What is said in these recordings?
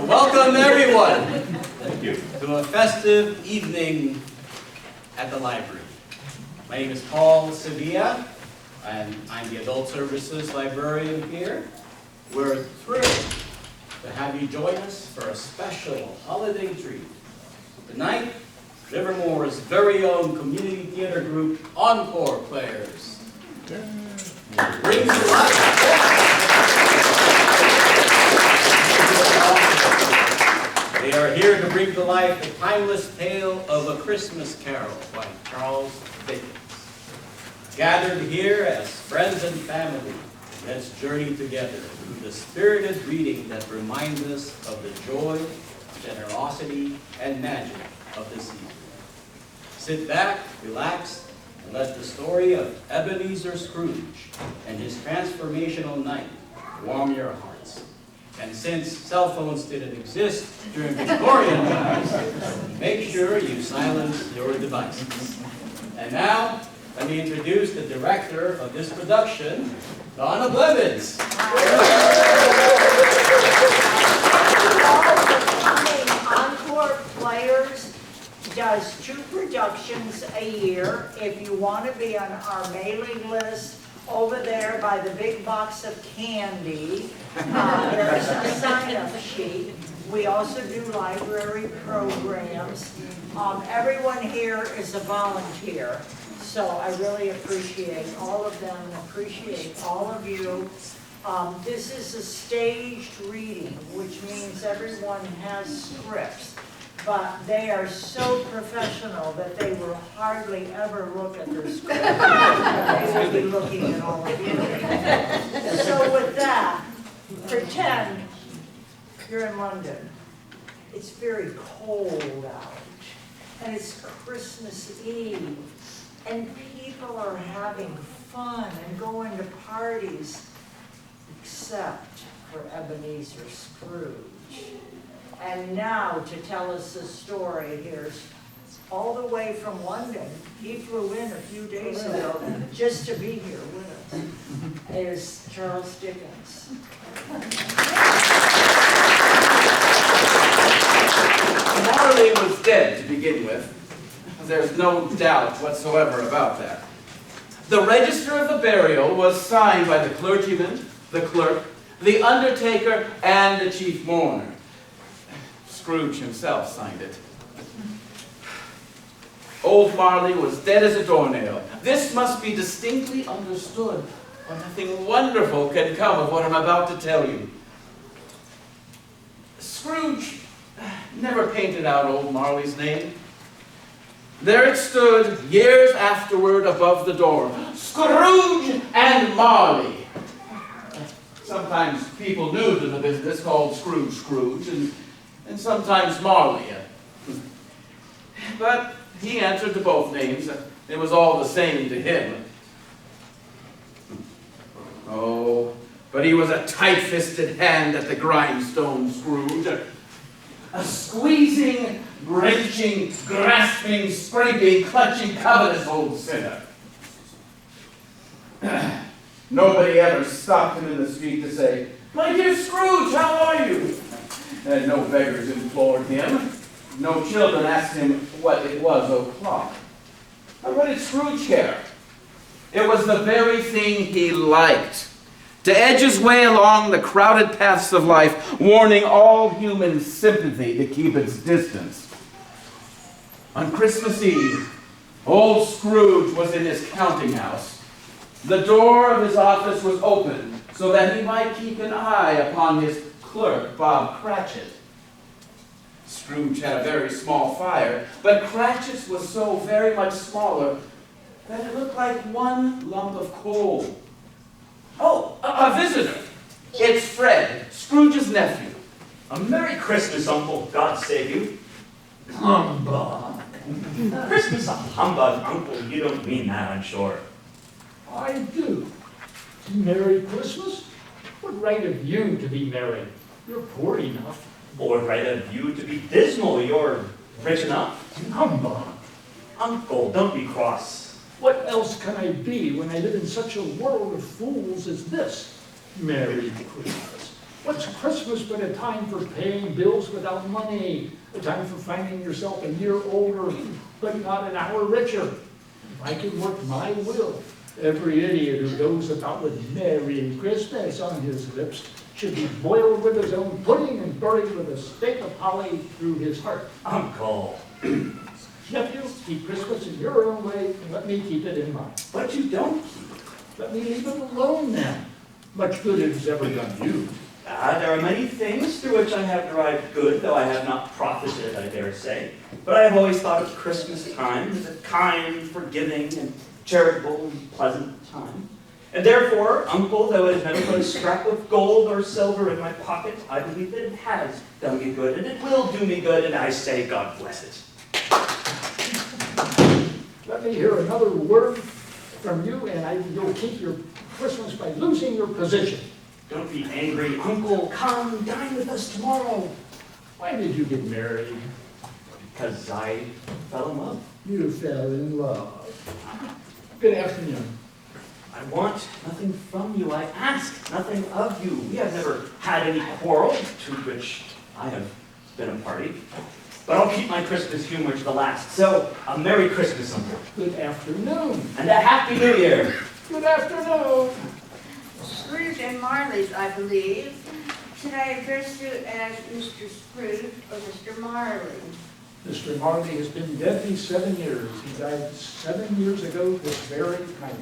Welcome everyone Thank you. to a festive evening at the library. My name is Paul Sevilla, and I'm the Adult Services Librarian here. We're thrilled to have you join us for a special holiday treat. Tonight, Livermore's very own community theater group, Encore Players, brings to life. They are here to bring to life the timeless tale of A Christmas Carol by Charles Dickens. Gathered here as friends and family, let's journey together through the spirited reading that reminds us of the joy, generosity, and magic of this season. Sit back, relax, and let the story of Ebenezer Scrooge and his transformational night warm your hearts. And since cell phones didn't exist during Victorian times, make sure you silence your devices. And now, let me introduce the director of this production, Donna Blevins. Encore Players does 2 productions a year. If you want to be on our mailing list, over there by the big box of candy, there's a sign-up sheet. We also do library programs. Everyone here is a volunteer, so I really appreciate all of them and appreciate all of you. This is a staged reading, which means everyone has scripts, but they are so professional that they will hardly ever look at their script. They will be looking at all of you. So with that, pretend you're in London. It's very cold out, and it's Christmas Eve, and people are having fun and going to parties, except for Ebenezer Scrooge. And now to tell us the story, here's all the way from London. He flew in a few days ago just to be here with us. Is Charles Dickens. Marley was dead to begin with. There's no doubt whatsoever about that. The register of the burial was signed by the clergyman, the clerk, the undertaker, and the chief mourner. Scrooge himself signed it. Old Marley was dead as a doornail. This must be distinctly understood, or nothing wonderful can come of what I'm about to tell you. Scrooge never painted out old Marley's name. There it stood, years afterward, above the door. Scrooge and Marley. Sometimes people new to the business called Scrooge Scrooge, and sometimes Marley. But he answered to both names. It was all the same to him. Oh, but he was a tight-fisted hand at the grindstone, Scrooge. A squeezing, wrenching, grasping, scraping, clutching, covetous old sinner. Nobody ever stopped him in the street to say, "My dear Scrooge, how are you?" And no beggars implored him. No children asked him what it was o'clock. But what did Scrooge care? It was the very thing he liked. To edge his way along the crowded paths of life, warning all human sympathy to keep its distance. On Christmas Eve, old Scrooge was in his counting house. The door of his office was open so that he might keep an eye upon his clerk, Bob Cratchit. Scrooge had a very small fire, but Cratchit's was so very much smaller that it looked like one lump of coal. Oh, a visitor. It's Fred, Scrooge's nephew. A Merry Christmas, Uncle. God save you. Humbug. Christmas a humbug, Uncle. You don't mean that, I'm sure. I do. Merry Christmas? What right have you to be merry? You're poor enough. Or right of you to be dismal. You're rich enough. Humbug. Uncle, don't be cross. What else can I be when I live in such a world of fools as this? Merry Christmas. What What's Christmas but a time for paying bills without money, a time for finding yourself a year older, but not an hour richer? If I could work my will, every idiot who goes about with Merry Christmas on his lips should be boiled with his own pudding and buried with a stake of holly through his heart. Uncle. Nephew, keep Christmas in your own way, and let me keep it in mine. But you don't keep. Let me leave it alone then. Much good it has ever done you. There are many things through which I have derived good, though I have not profited, I dare say. But I have always thought of Christmas time as a kind, forgiving, and charitable and pleasant time. And therefore, Uncle, though it has never put a scrap of gold or silver in my pocket, I believe that it has done me good, and it will do me good, and I say God bless it. Let me hear another word from you, and you'll keep your Christmas by losing your position. Don't be angry, Uncle. Come, dine with us tomorrow. Why did you get married? Because I fell in love. You fell in love. Good afternoon. I want nothing from you. I ask nothing of you. We have never had any quarrel to which I have been a party. But I'll keep my Christmas humor to the last. So, a Merry Christmas, Uncle. Good afternoon. And a Happy New Year. Good afternoon. Scrooge and Marley's, I believe. Should I address you as Mr. Scrooge or Mr. Marley? Mr. Marley has been dead these 7 years. He died 7 years ago this very night.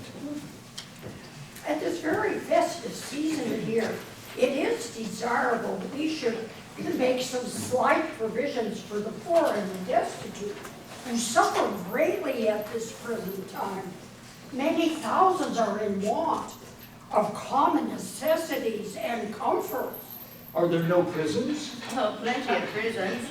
At this very festive season of year, it is desirable that we should make some slight provisions for the poor and the destitute, who suffer greatly at this present time. Many thousands are in want of common necessities and comforts. Are there no prisons? Oh, plenty of prisons.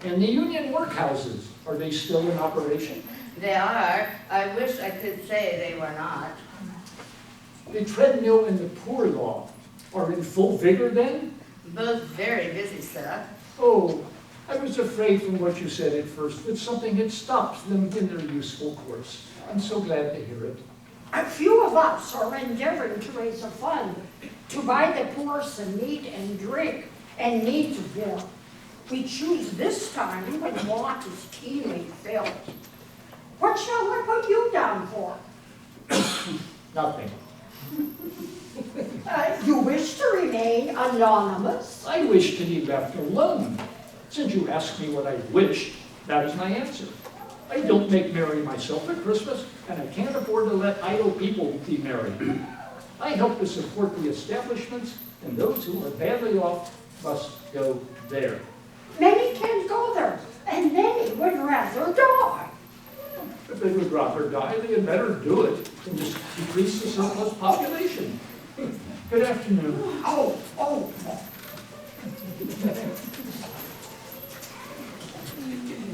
And the union workhouses, are they still in operation? They are. I wish I could say they were not. The treadmill and the poor law are in full vigor then? Both very busy, sir. Oh, I was afraid from what you said at first that something had stopped them in their useful course. I'm so glad to hear it. A few of us are endeavoring to raise a fund to buy the poor some meat and drink and needs of them. We choose this time when want is keenly felt. What shall I put you down for? Nothing. You wish to remain anonymous? I wish to be left alone. Since you asked me what I wished, that is my answer. I don't make merry myself at Christmas, and I can't afford to let idle people be merry. I help to support the establishments, and those who are badly off must go there. Many can't go there, and many would rather die. If they would rather die, they had better do it and just decrease the surplus population. Good afternoon. Oh.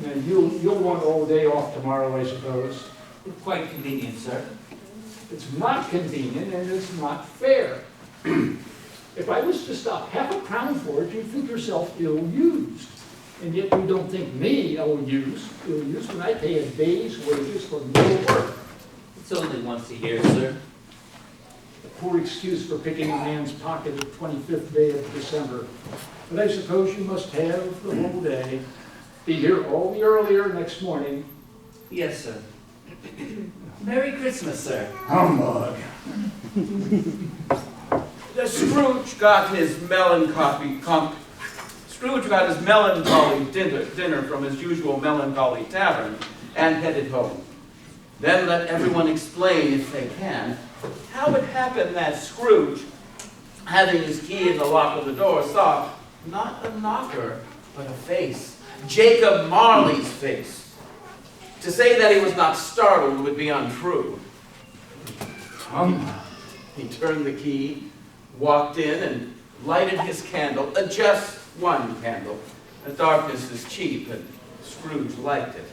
Now, you'll want all day off tomorrow, I suppose. Quite convenient, sir. It's not convenient and it's not fair. If I was to stop half a crown for it, you'd think yourself ill-used. And yet you don't think me ill-used when I pay a day's wages for no work. It's only once a year, sir. A poor excuse for picking a man's pocket the 25th day of December. But I suppose you must have the whole day. Be here all the earlier next morning. Yes, sir. Merry Christmas, sir. Humbug. The Scrooge got his melancholy dinner from his usual melancholy tavern and headed home. Then let everyone explain, if they can, how it happened that Scrooge, having his key in the lock of the door, saw not a knocker, but a face. Jacob Marley's face. To say that he was not startled would be untrue. He turned the key, walked in, and lighted his candle, just one candle. The darkness is cheap, and Scrooge liked it.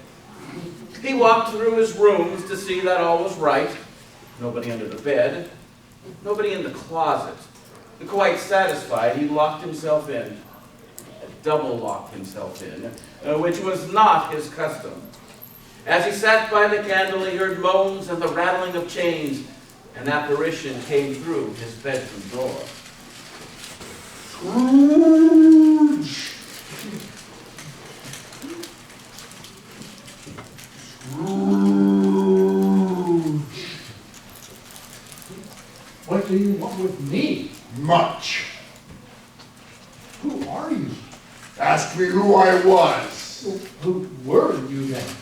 He walked through his rooms to see that all was right. Nobody under the bed, nobody in the closet. Quite satisfied, he locked himself in. Double-locked himself in, which was not his custom. As he sat by the candle, he heard moans and the rattling of chains. An apparition came through his bedroom door. Scrooge! Scrooge! What do you want with me? Much. Who are you? Ask me who I was. Who were you then?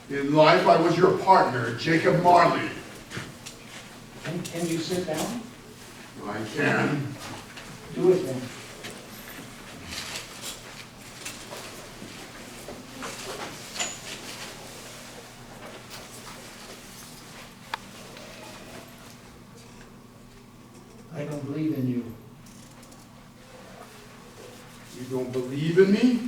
In life, I was your partner, Jacob Marley. Can you sit down? I can. Do it then. I don't believe in you. You don't believe in me?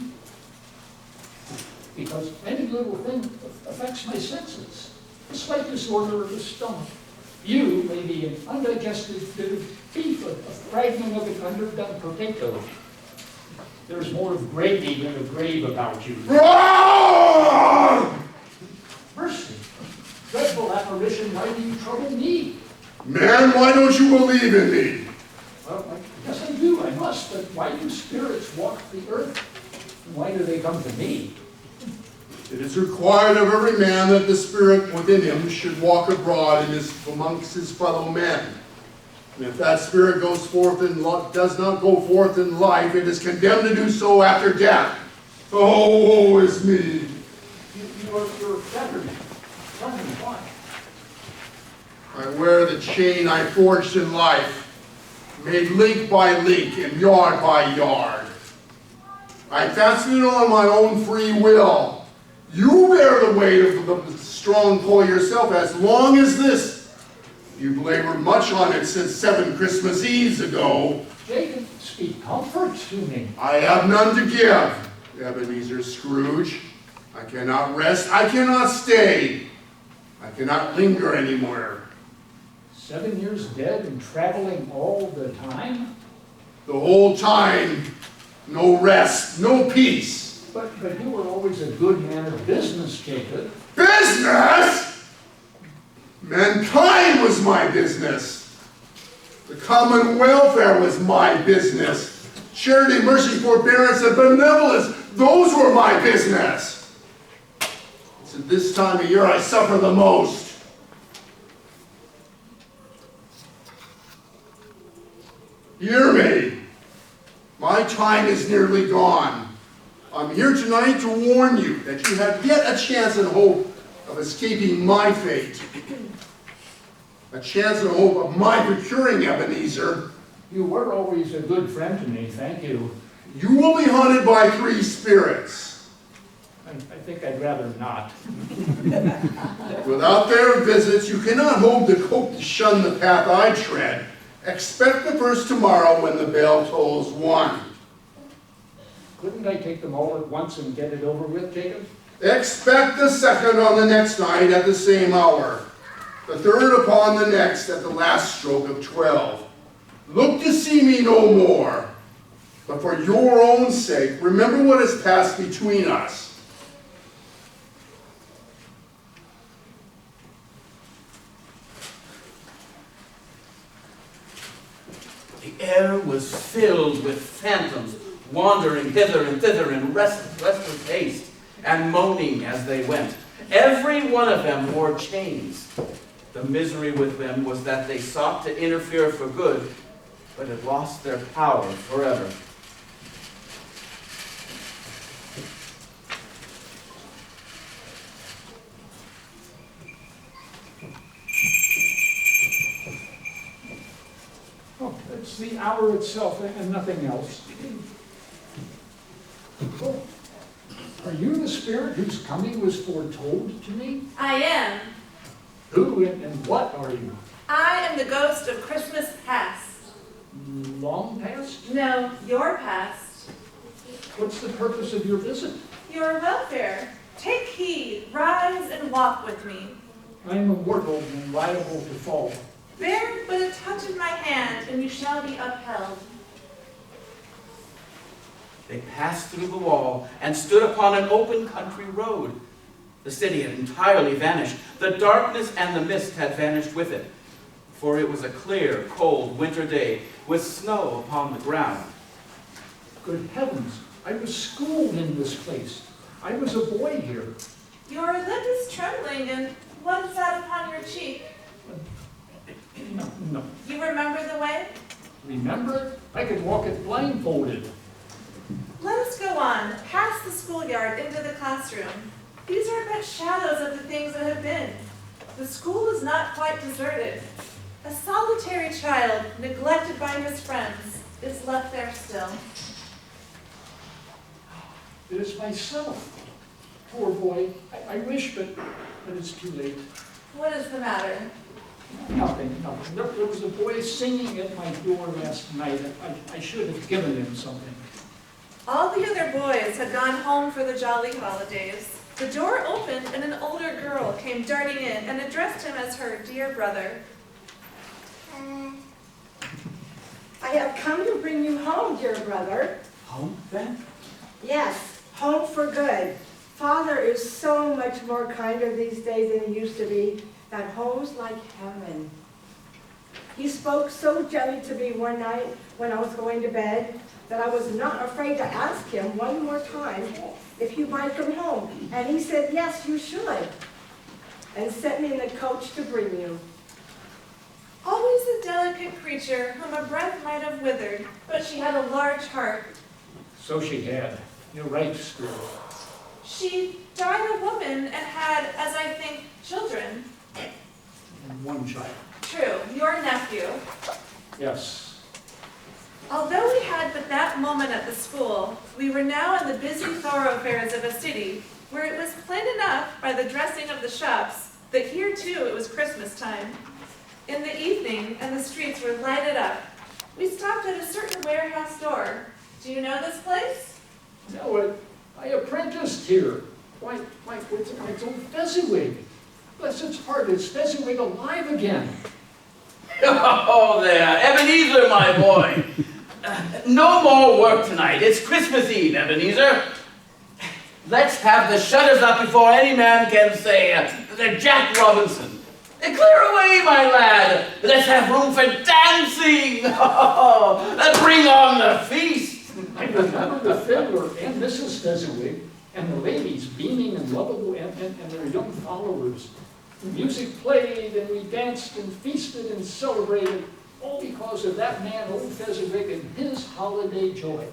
Because any little thing affects my senses. A slight disorder of the stomach. You may be an undigested bit of beef, a fragment of an underdone potato. There's more of gravy than a grave about you. Mercy! Dreadful apparition, why do you trouble me? Man, why don't you believe in me? Well, yes I do, I must, but why do spirits walk the earth? And why do they come to me? It is required of every man that the spirit within him should walk abroad amongst his fellow men. And if that spirit goes forth and does not go forth in life, it is condemned to do so after death. Oh, woe is me! You're fettered. Tell me why. I wear the chain I forged in life, made link by link and yard by yard. I fasten it on my own free will. You bear the weight of the strong pull yourself as long as this. You've labored much on it since 7 Christmas Eves ago. Jacob, speak comfort to me. I have none to give, Ebenezer Scrooge. I cannot rest, I cannot stay. I cannot linger anymore. 7 years dead and traveling all the time? The whole time, no rest, no peace. But you were always a good man of business, Jacob. Business? Mankind was my business. The common welfare was my business. Charity, mercy, forbearance, and benevolence, those were my business. It's at this time of year I suffer the most. Hear me. My time is nearly gone. I'm here tonight to warn you that you have yet a chance and hope of escaping my fate. A chance and hope of my procuring Ebenezer. You were always a good friend to me, thank you. You will be haunted by 3 spirits. I think I'd rather not. Without their visits, you cannot hope to shun the path I tread. Expect the first tomorrow when the bell tolls 1. Couldn't I take them all at once and get it over with, Jacob? Expect the second on the next night at the same hour. The third upon the next at the last stroke of 12. Look to see me no more. But for your own sake, remember what has passed between us. The air was filled with phantoms, wandering hither and thither in restless haste, and moaning as they went. Every one of them wore chains. The misery with them was that they sought to interfere for good, but had lost their power forever. Oh, it's the hour itself and nothing else. Oh, are you the spirit whose coming was foretold to me? I am. Who and what are you? I am the ghost of Christmas past. Long past? No, your past. What's the purpose of your visit? Your welfare. Take heed, rise and walk with me. I am a mortal and liable to fall. Bear but a touch of my hand, and you shall be upheld. They passed through the wall and stood upon an open country road. The city had entirely vanished. The darkness and the mist had vanished with it, for it was a clear, cold winter day with snow upon the ground. Good heavens, I was schooled in this place. I was a boy here. Your lip is trembling, and what is that upon your cheek? No. You remember the way? Remember? I could walk it blindfolded. Let us go on, past the schoolyard into the classroom. These are but shadows of the things that have been. The school is not quite deserted. A solitary child, neglected by his friends, is left there still. It is myself. Poor boy. I wish, but it's too late. What is the matter? Nothing. There was a boy singing at my door last night. I should have given him something. All the other boys had gone home for the jolly holidays. The door opened and an older girl came darting in and addressed him as her dear brother. I have come to bring you home, dear brother. Home, then? Yes, home for good. Father is so much more kinder these days than he used to be, that home's like heaven. He spoke so gently to me one night when I was going to bed that I was not afraid to ask him one more time if he might come home. And he said, yes, you should, and sent me in the coach to bring you. Always a delicate creature whom a breath might have withered, but she had a large heart. So she had. You're right, Scrooge. She died a woman and had, as I think, children. And one child. True, your nephew. Yes. Although we had but that moment at the school, we were now in the busy thoroughfares of a city, where it was plain enough by the dressing of the shops that here too it was Christmas time. In the evening, and the streets were lighted up. We stopped at a certain warehouse door. Do you know this place? No, I apprenticed here. Why, it's old Fezziwig. Bless its heart, is Fezziwig alive again? Oh, there, Ebenezer, my boy. No more work tonight. It's Christmas Eve, Ebenezer. Let's have the shutters up before any man can say they're Jack Robinson. Clear away, my lad. Let's have room for dancing. Bring on the feast. I remember the Fiddler and Mrs. Fezziwig and the ladies beaming and lovable and their young followers. The music played and we danced and feasted and celebrated, all because of that man, old Fezziwig, and his holiday joy.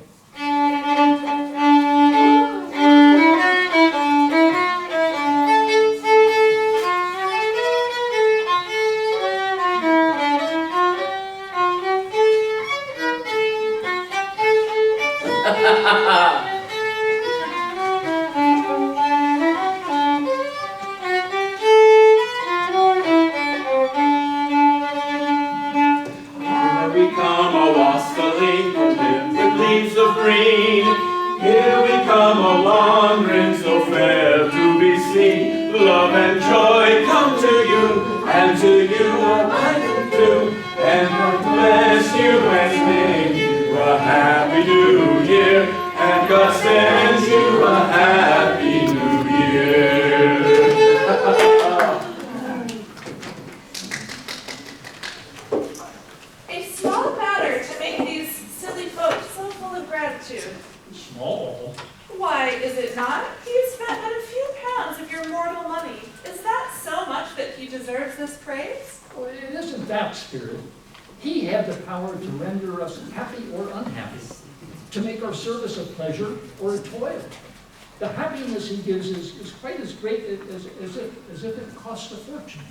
Here we come a-wandering so fair to be seen. Love and joy come to you, and to you I come too. And God bless you and sing you a happy new year. And God sends you a happy new year. A small matter to make these silly folks so full of gratitude. Small? Why, is it not? He has spent but a few pounds of your mortal money. Is that so much that he deserves this praise? Well, it isn't that, Spirit. He had the power to render us happy or unhappy, to make our service a pleasure or a toil. The happiness he gives is quite as great as if it cost a fortune.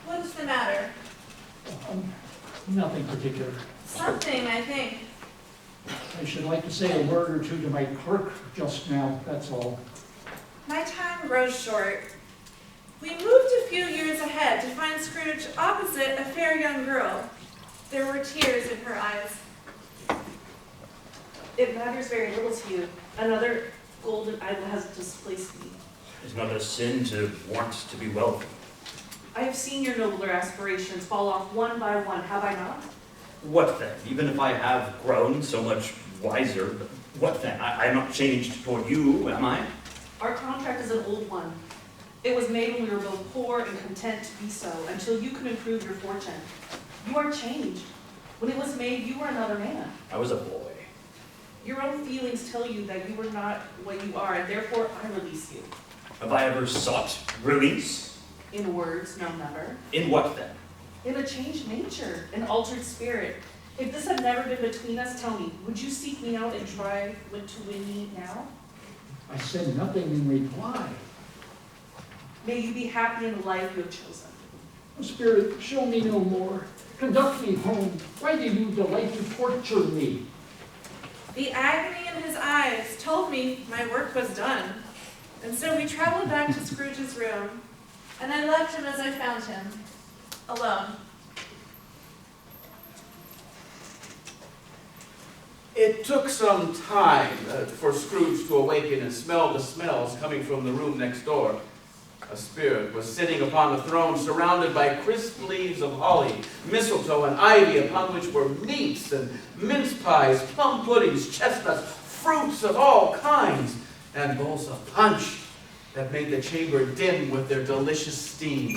What is the matter? Nothing particular. Something, I think. I should like to say a word or two to my clerk just now, that's all. My time grows short. We moved a few years ahead to find Scrooge opposite a fair young girl. There were tears in her eyes. It matters very little to you. Another golden idol has displaced me. It's not a sin to want to be wealthy. I have seen your nobler aspirations fall off one by one, have I not? What then? Even if I have grown so much wiser, what then? I'm not changed toward you, am I? Our contract is an old one. It was made when we were both poor and content to be so, until you could improve your fortune. You are changed. When it was made, you were another man. I was a boy. Your own feelings tell you that you are not what you are, and therefore I release you. Have I ever sought release? In words, no, never. In what then? In a changed nature, an altered spirit. If this had never been between us, tell me, would you seek me out and try to win me now? I said nothing in reply. May you be happy in the life you have chosen. Spirit, show me no more. Conduct me home. Why do you delight to torture me? The agony in his eyes told me my work was done. And so we traveled back to Scrooge's room, and I left him as I found him, alone. It took some time for Scrooge to awaken and smell the smells coming from the room next door. A spirit was sitting upon a throne surrounded by crisp leaves of holly, mistletoe, and ivy, upon which were meats and mince pies, plum puddings, chestnuts, fruits of all kinds, and bowls of punch that made the chamber dim with their delicious steam.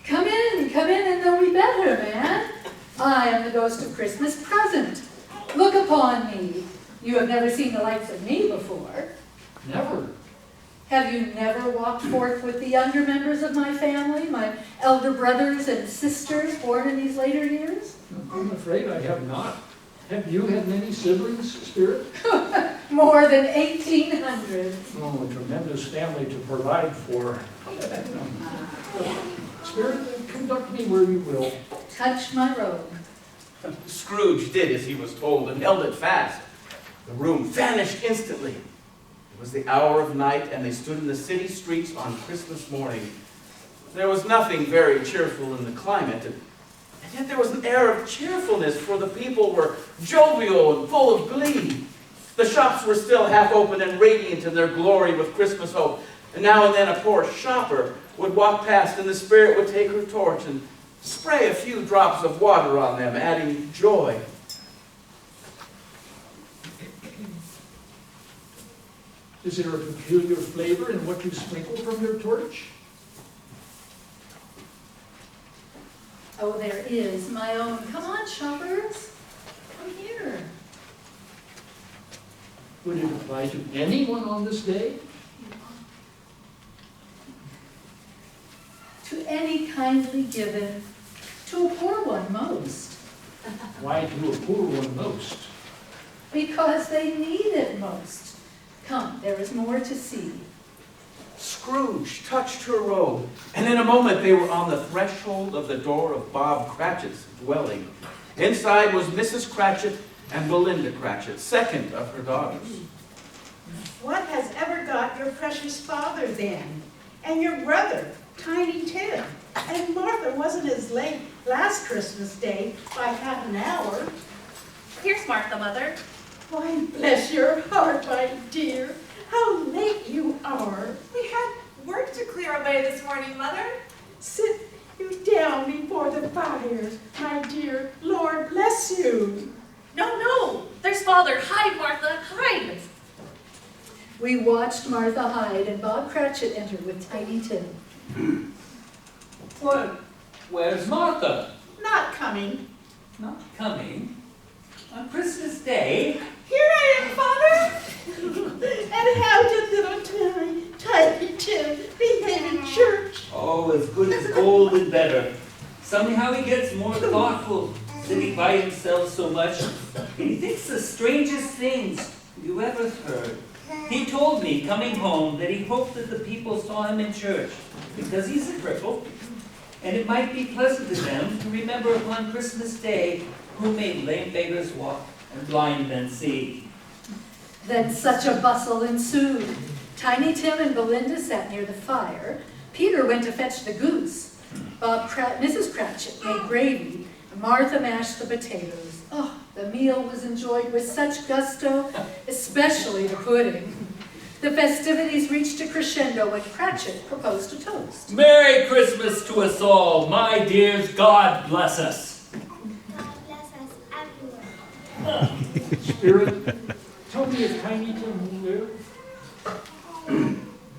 Come in and know me better, man. I am the ghost of Christmas present. Look upon me. You have never seen the likes of me before. Never. Have you never walked forth with the younger members of my family, my elder brothers and sisters born in these later years? I'm afraid I have not. Have you had many siblings, Spirit? More than 1,800. Oh, a tremendous family to provide for. Spirit, conduct me where you will. Touch my robe. Scrooge did as he was told and held it fast. The room vanished instantly. It was the hour of night, and they stood in the city streets on Christmas morning. There was nothing very cheerful in the climate, and yet there was an air of cheerfulness, for the people were jovial and full of glee. The shops were still half open and radiant in their glory with Christmas hope, and now and then a poor shopper would walk past, and the spirit would take her torch and spray a few drops of water on them, adding joy. Is there a peculiar flavor in what you sprinkle from your torch? Oh, there is my own. Come on, shoppers. Come here. Would it apply to anyone on this day? To any kindly given, to a poor one most. Why to a poor one most? Because they need it most. Come, there is more to see. Scrooge touched her robe, and in a moment they were on the threshold of the door of Bob Cratchit's dwelling. Inside was Mrs. Cratchit and Belinda Cratchit, second of her daughters. What has ever got your precious father then? And your brother, Tiny Tim? And Martha wasn't as late last Christmas Day by half an hour. Here's Martha, Mother. Why, bless your heart, my dear. How late you are. We had work to clear away this morning, Mother. Sit you down before the fires, my dear. Lord bless you. No, there's Father. Hide, Martha, hide. We watched Martha hide, and Bob Cratchit entered with Tiny Tim. What? Where's Martha? Not coming. Not coming? On Christmas Day? Here I am, Father. And how did little Tiny Tim behave in church? Oh, as good as gold and better. Somehow he gets more thoughtful, sitting by himself so much. And he thinks the strangest things you ever heard. He told me, coming home, that he hoped that the people saw him in church, because he's a cripple, and it might be pleasant to them to remember upon Christmas Day who made lame beggars walk and blind men see. Then such a bustle ensued. Tiny Tim and Belinda sat near the fire. Peter went to fetch the goose. Mrs. Cratchit made gravy, and Martha mashed the potatoes. Oh, the meal was enjoyed with such gusto, especially the pudding. The festivities reached a crescendo when Cratchit proposed a toast. Merry Christmas to us all, my dears. God bless us. God bless us everywhere. Spirit, tell me if Tiny Tim will live.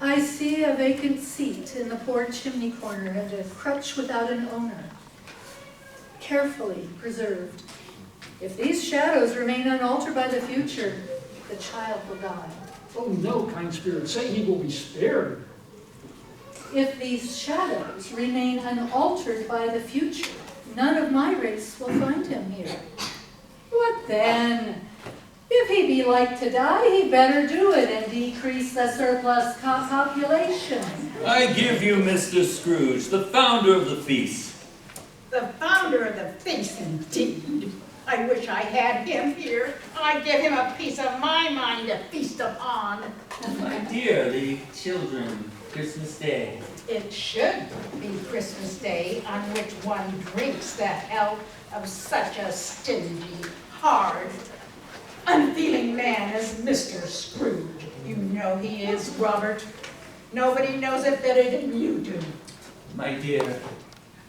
I see a vacant seat in the poor chimney corner and a crutch without an owner, carefully preserved. If these shadows remain unaltered by the future, the child will die. Oh no, kind spirit, say he will be spared. If these shadows remain unaltered by the future, none of my race will find him here. What then? If he be like to die, he better do it and decrease the surplus population. I give you Mr. Scrooge, the founder of the feast. The founder of the feast, indeed. I wish I had him here. I'd give him a piece of my mind to feast upon. My dear, the children, Christmas Day. It should be Christmas Day on which one drinks the health of such a stingy, hard, unfeeling man as Mr. Scrooge. You know he is, Robert. Nobody knows it better than you do. My dear,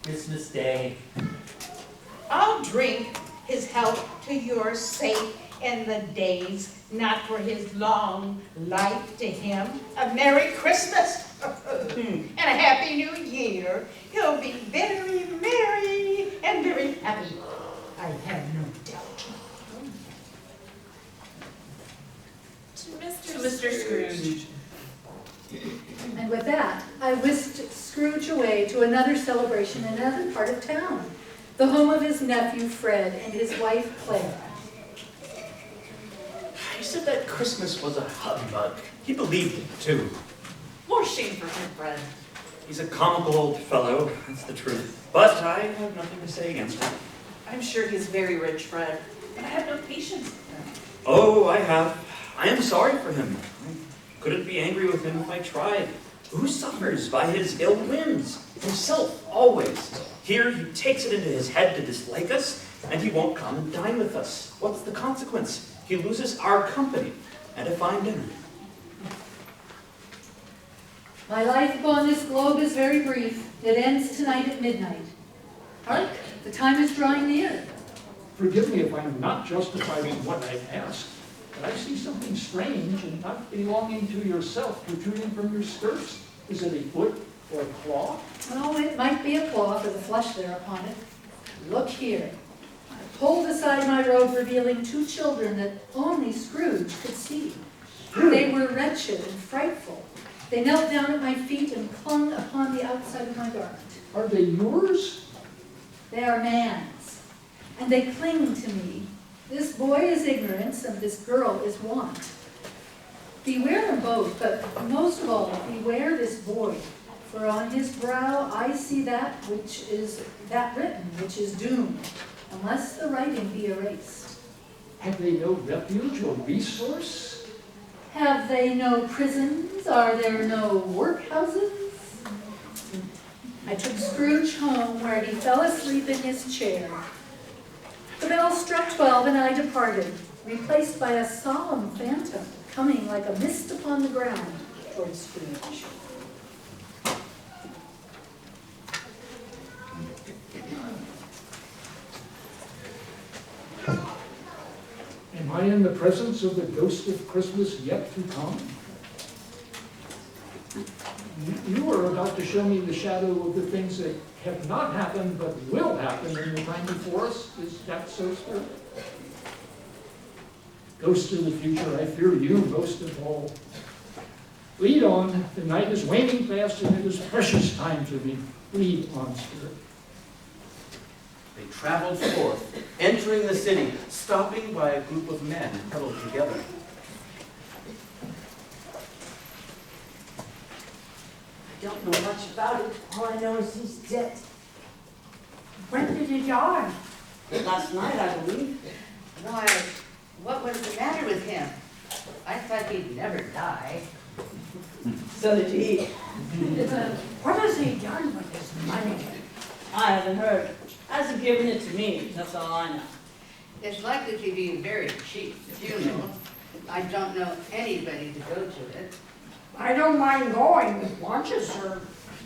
Christmas Day. I'll drink his health to your sake in the days, not for his long life to him. A Merry Christmas and a Happy New Year. He'll be very merry and very happy, I have no doubt. To Mr. Scrooge. And with that, I whisked Scrooge away to another celebration in another part of town, the home of his nephew Fred and his wife Clara. He said that Christmas was a humbug. He believed it, too. More shame for him, Fred. He's a comical old fellow, that's the truth. But I have nothing to say against him. I'm sure he's very rich, Fred, but I have no patience with him. Oh, I have. I am sorry for him. I couldn't be angry with him if I tried. Who suffers by his ill whims? Himself, always. Here he takes it into his head to dislike us, and he won't come and dine with us. What's the consequence? He loses our company and a fine dinner. My life upon this globe is very brief. It ends tonight at midnight. Hark, the time is drawing near. Forgive me if I am not justified in what I ask, but I see something strange and not belonging to yourself protruding from your skirts. Is it a foot or a claw? Oh, it might be a claw for the flesh thereupon it. Look here. I pulled aside my robe, revealing two children that only Scrooge could see. They were wretched and frightful. They knelt down at my feet and clung upon the outside of my garment. Are they yours? They are man's, and they cling to me. This boy is ignorance, and this girl is want. Beware them both, but most of all, beware this boy. For on his brow I see that written, which is doom, unless the writing be erased. Have they no refuge or resource? Have they no prisons? Are there no workhouses? I took Scrooge home, where he fell asleep in his chair. The bell struck 12, and I departed, replaced by a solemn phantom, coming like a mist upon the ground towards Scrooge. Am I in the presence of the ghost of Christmas yet to come? You are about to show me the shadow of the things that have not happened but will happen in the time before us. Is that so, Spirit? Ghost of the future, I fear you most of all. Lead on. The night is waning fast, and it is precious time to me. Lead on, Spirit. They traveled forth, entering the city, stopping by a group of men huddled together. I don't know much about it. All I know is he's dead. When did he die? Last night, I believe. Why, what was the matter with him? I thought he'd never die. So did he. What has he done with his money? I haven't heard. Hasn't given it to me, that's all I know. It's likely to be very cheap funeral. I don't know anybody to go to it. I don't mind going with lunches, sir,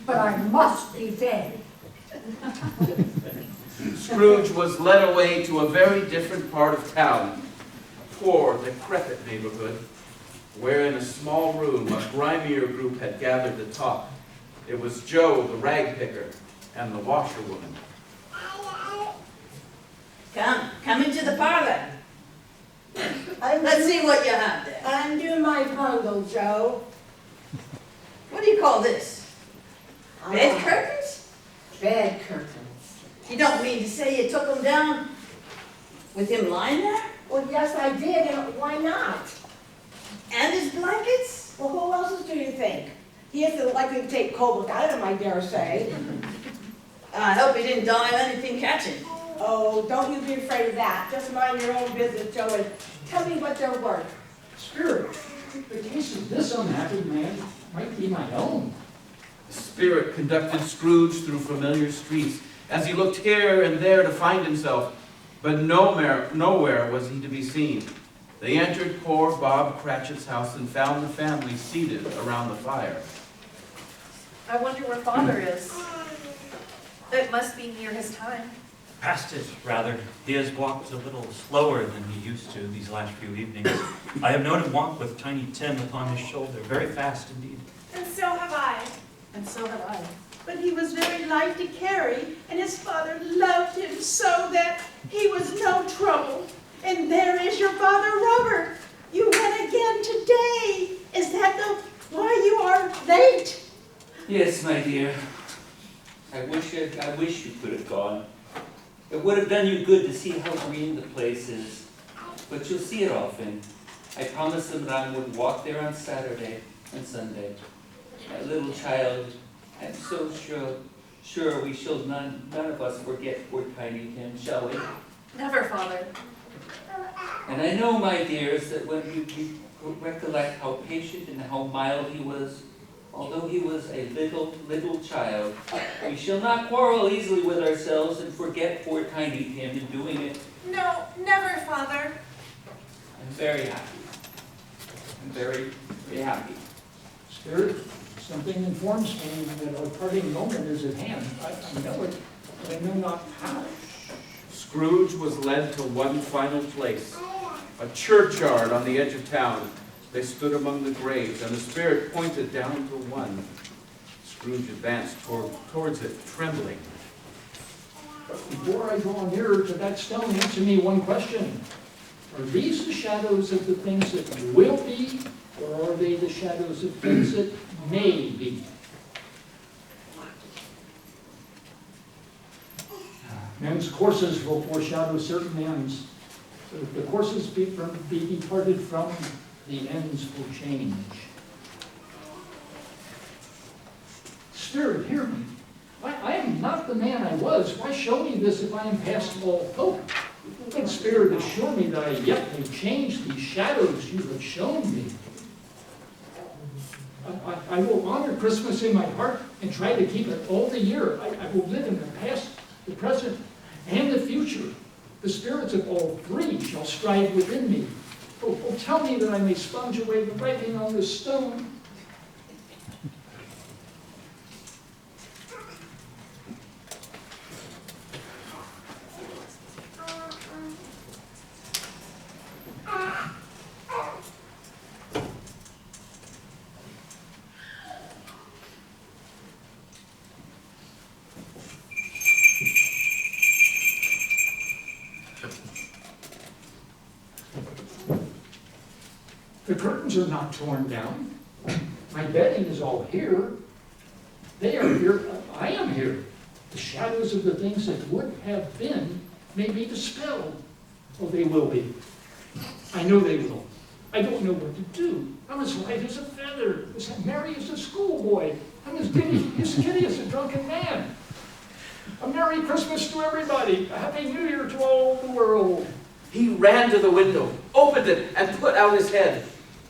but I must be fed. Scrooge was led away to a very different part of town, poor, decrepit neighborhood, where in a small room a grimier group had gathered to talk. It was Joe, the rag picker, and the washerwoman. Come Come into the parlor. Let's see what you have there. Undo my bundle, Joe. What do you call this? Bed curtains? Bed curtains. You don't mean to say you took them down with him lying there? Well, yes, I did, and why not? And his blankets? Well, who else do you think? He isn't likely to take cold without him, I dare say. I hope he didn't die of anything catching. Oh, don't you be afraid of that. Just mind your own business, Joe, and tell me what they're worth. Spirit, the case of this unhappy man might be my own. The spirit conducted Scrooge through familiar streets as he looked here and there to find himself, but nowhere was he to be seen. They entered poor Bob Cratchit's house and found the family seated around the fire. I wonder where Father is. It must be near his time. Past it, rather. He has walked a little slower than he used to these last few evenings. I have known him walk with Tiny Tim upon his shoulder, very fast indeed. And so have I. And so have I. But he was very light to carry, and his father loved him so that he was no trouble. And there is your father, Robert. You went again today. Is that why you are late? Yes, my dear. I wish you could have gone. It would have done you good to see how green the place is. But you'll see it often. I promised them that I would walk there on Saturday and Sunday. My little child, I'm so sure we shall none of us forget poor Tiny Tim, shall we? Never, Father. And I know, my dears, that when you recollect how patient and how mild he was, although he was a little child, we shall not quarrel easily with ourselves and forget poor Tiny Tim in doing it. No, never, Father. I'm very happy. I'm very, very happy. Spirit, something informs me that our parting moment is at hand. I know it, but I know not how. Scrooge was led to one final place, a churchyard on the edge of town. They stood among the graves, and the spirit pointed down to one. Scrooge advanced towards it, trembling. But before I go nearer to that stone, answer me one question. Are these the shadows of the things that will be, or are they the shadows of things that may be? Men's courses will foreshadow certain ends. So if the courses be departed from, the ends will change. Spirit, hear me. I am not the man I was. Why show me this if I am past all hope? Good Spirit, assure me that I yet may change these shadows you have shown me. I will honor Christmas in my heart and try to keep it all the year. I will live in the past, the present, and the future. The spirits of all three shall strive within me. Oh, tell me that I may sponge away the writing on this stone. The curtains are not torn down. My bedding is all here. They are here. I am here. The shadows of the things that would have been may be dispelled. Oh, they will be. I know they will. I don't know what to do. I'm as light as a feather, as merry as a schoolboy. I'm as giddy as a drunken man. A Merry Christmas to everybody. A Happy New Year to all the world. He ran to the window, opened it, and put out his head.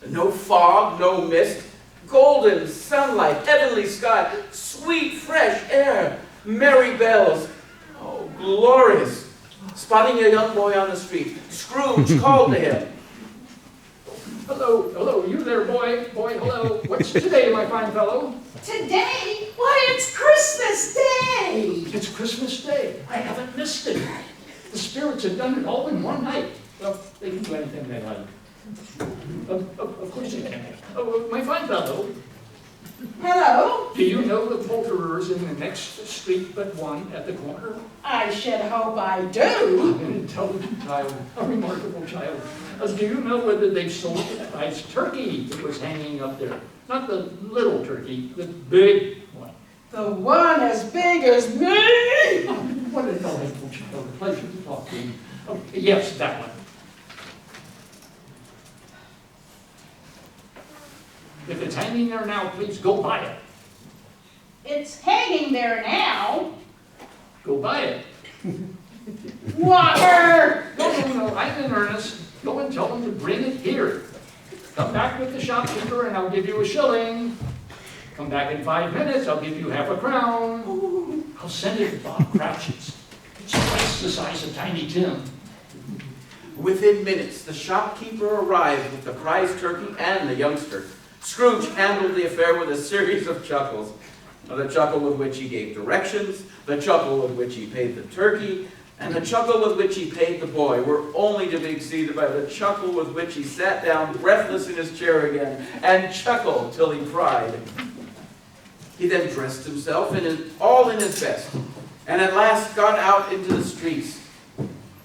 No fog, no mist, golden sunlight, heavenly sky, sweet fresh air, merry bells. Oh, glorious. Spotting a young boy on the street, Scrooge called to him. Hello, you there, boy, hello. What's today, my fine fellow? Today? Why, it's Christmas Day! It's Christmas Day. I haven't missed it. The spirits have done it all in one night. Well, they can do anything they like. Of course they can. Oh, my fine fellow, Hello? Do you know the poulterers in the next street but one at the corner? I should hope I do. An intelligent child, a remarkable child. Do you know whether they've sold the prize turkey that was hanging up there? Not the little turkey, the big one. The one as big as me? What a delightful child. A pleasure to talk to you. Oh, yes, that one. If it's hanging there now, please go buy it. It's hanging there now. Go buy it. Water! No, I'm in earnest. Go and tell them to bring it here. Come back with the shopkeeper and I'll give you a shilling. Come back in 5 minutes, I'll give you half a crown. I'll send it to Bob Cratchit's. It's twice the size of Tiny Tim. Within minutes, the shopkeeper arrived with the prize turkey and the youngster. Scrooge handled the affair with a series of chuckles. The chuckle with which he gave directions, the chuckle with which he paid the turkey, and the chuckle with which he paid the boy were only to be exceeded by the chuckle with which he sat down breathless in his chair again and chuckled till he cried. He then dressed himself all in his best, and at last got out into the streets.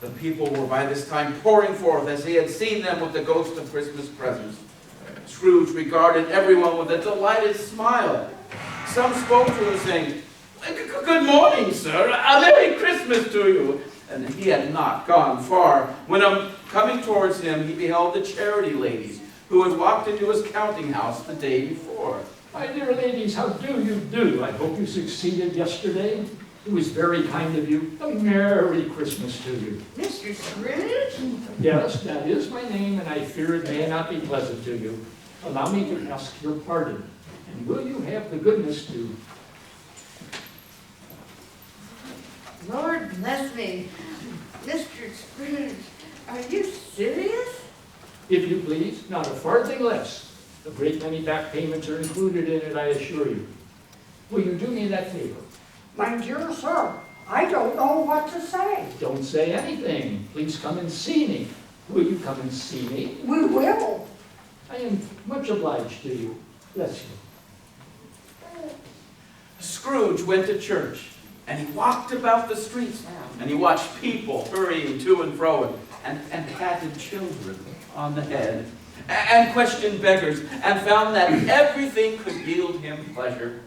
The people were by this time pouring forth as he had seen them with the ghost of Christmas presents. Scrooge regarded everyone with a delighted smile. Some spoke to him saying, "Good morning, sir. A Merry Christmas to you." And he had not gone far when, coming towards him, he beheld the charity ladies who had walked into his counting house the day before. My dear ladies, how do you do? I hope you succeeded yesterday. It was very kind of you. A Merry Christmas to you. Mr. Scrooge? Yes, that is my name, and I fear it may not be pleasant to you. Allow me to ask your pardon. And will you have the goodness to... Lord bless me. Mr. Scrooge, are you serious? If you please, not a farthing less. A great many back payments are included in it, I assure you. Will you do me that favor? My dear sir, I don't know what to say. Don't say anything. Please come and see me. Will you come and see me? We will. I am much obliged to you. Bless you. Scrooge went to church, and he walked about the streets, and he watched people hurrying to and fro, and patted children on the head, and questioned beggars, and found that everything could yield him pleasure.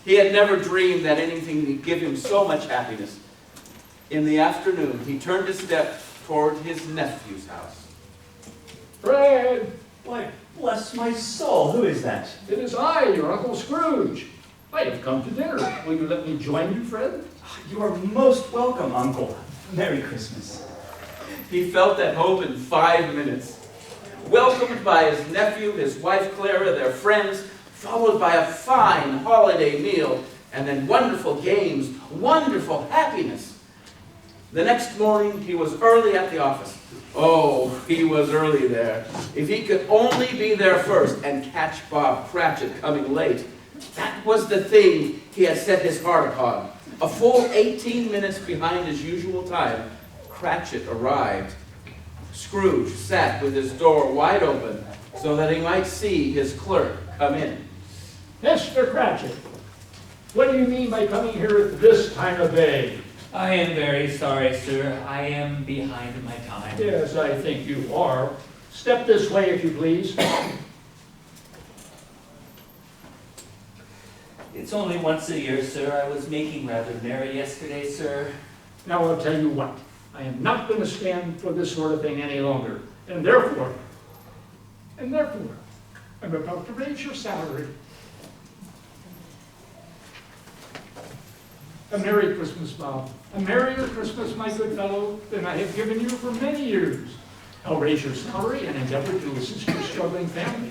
He had never dreamed that anything could give him so much happiness. In the afternoon, he turned his steps toward his nephew's house. Fred! Why, bless my soul, who is that? It is I, your Uncle Scrooge. I have come to dinner. Will you let me join you, Fred? You are most welcome, Uncle. Merry Christmas. He felt at home in 5 minutes. Welcomed by his nephew, his wife Clara, their friends, followed by a fine holiday meal, and then wonderful games, wonderful happiness. The next morning, he was early at the office. Oh, he was early there. If he could only be there first and catch Bob Cratchit coming late. That was the thing he had set his heart upon. A full 18 minutes behind his usual time, Cratchit arrived. Scrooge sat with his door wide open so that he might see his clerk come in. Mr. Cratchit, what do you mean by coming here at this time of day? I am very sorry, sir. I am behind my time. Yes, I think you are. Step this way, if you please. It's only once a year, sir. I was making rather merry yesterday, sir. Now I'll tell you what. I am not going to stand for this sort of thing any longer. And therefore, I'm about to raise your salary. A Merry Christmas, Bob. A merrier Christmas, my good fellow, than I have given you for many years. I'll raise your salary and endeavor to assist your struggling family.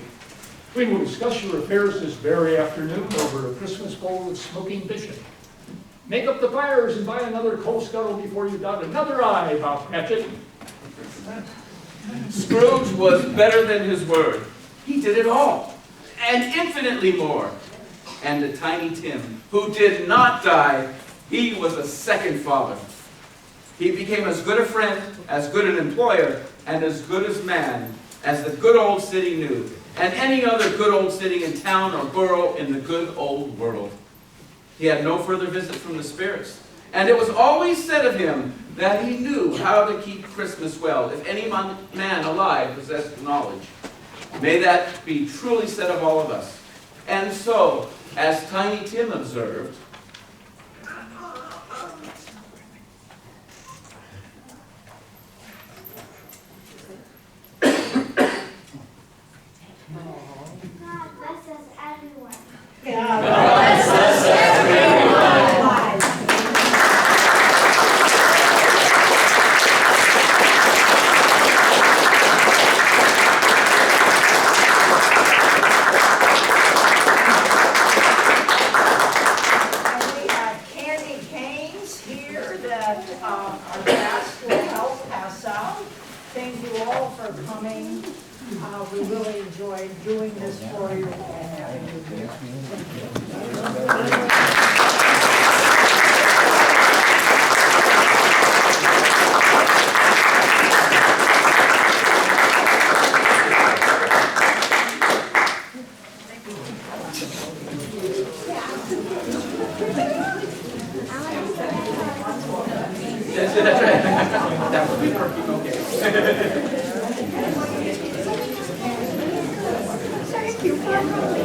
We will discuss your affairs this very afternoon over a Christmas bowl with smoking bishop. Make up the fires and buy another coal scuttle before you dot another I, Bob Cratchit. Scrooge was better than his word. He did it all, and infinitely more. And to Tiny Tim, who did not die, he was a second father. He became as good a friend, as good an employer, and as good as man as the good old city knew. and any other good old city in town or borough in the good old world. He had no further visit from the spirits, and it was always said of him that he knew how to keep Christmas well, if any man alive possessed knowledge. May that be truly said of all of us. And so, as Tiny Tim observed, God bless us everyone. God bless us everyone. And we have candy canes here that our cast will help pass out. Thank you all for coming. We really enjoyed doing this for you and having you here. that's right. That would be working okay. Thank you.